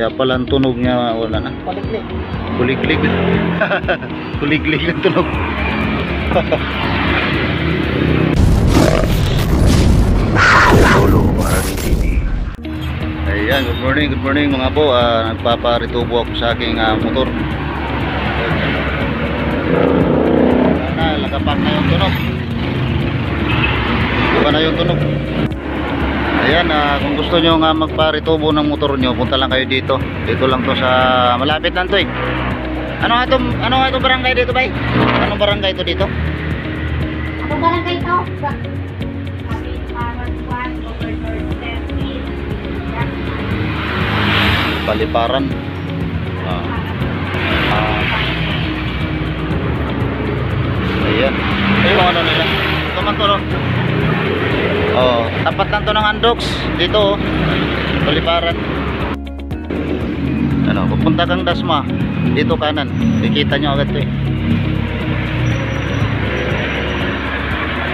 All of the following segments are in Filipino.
Kaya pala ang tunog niya wala na. Paliklik. Kuliglig. Kuliglig ang tunog. Ayan, good morning mga po. Nagpaparitubo ako sa aking motor. Lagapak na yung tunog. Iba na yung tunog. Ayan, kung gusto nyo nga magparitubo ng motor nyo, punta lang kayo dito. Dito lang to sa malapit lang to eh. Ano nga itong barangay dito ba? Anong barangay ito dito? Anong barangay ito? Paliparan. Ayan. Ayun ano nila. Ito man to no? Oh, tapat lang to ng Andox. Dito oh. Paliparan. Ano, pupunta kang Dasma. Dito kanan. Kikita nyo agad to eh.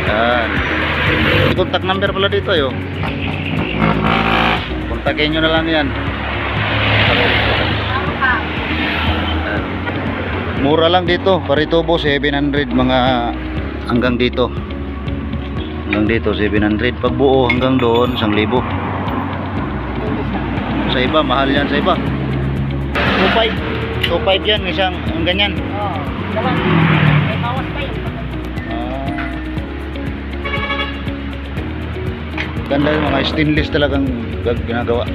Yan. Contact number pala dito yo. Kontakin nyo na lang yan. Mura lang dito, paritubo 700 mga hanggang dito. Hanggang dito 700, pag buo hanggang doon 1,000. Sa iba mahal yan sa iba. 2.5 yan isang ang ganyan. Oo. Dapat may bawas pa yun. Ganda yung mga stainless talagang ginagawa.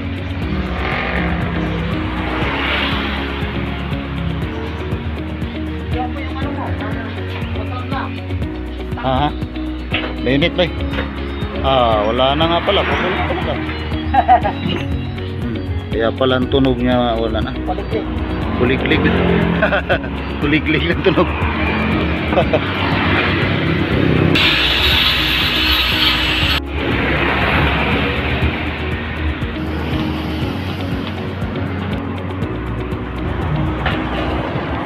Mainit ba? Wala na nga pala. Kaya pala ang tunog niya wala na. Paliklik. Kuliglig. Kuliglig ang tunog.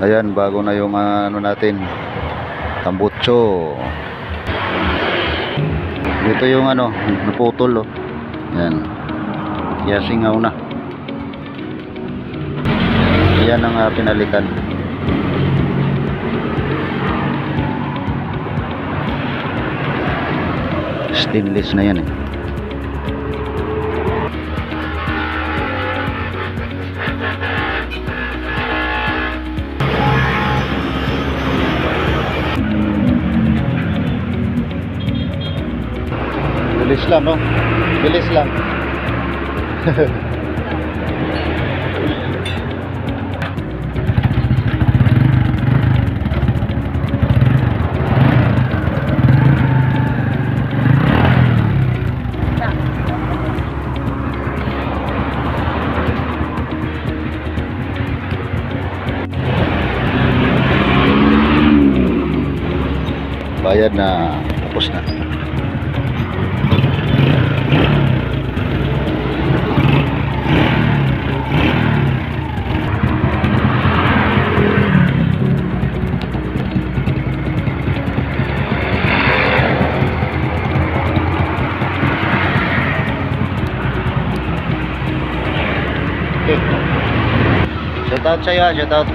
Ayan, bago na yung ano natin, tambutso. Dito yung ano, naputol oh. Ayan. Kaya singaw na. Yan ang pinalitan. Stainless na yan eh. Bilis lang no? Bilis lang. Bayad na, tapos na. Shoutout sa'yo, shoutout.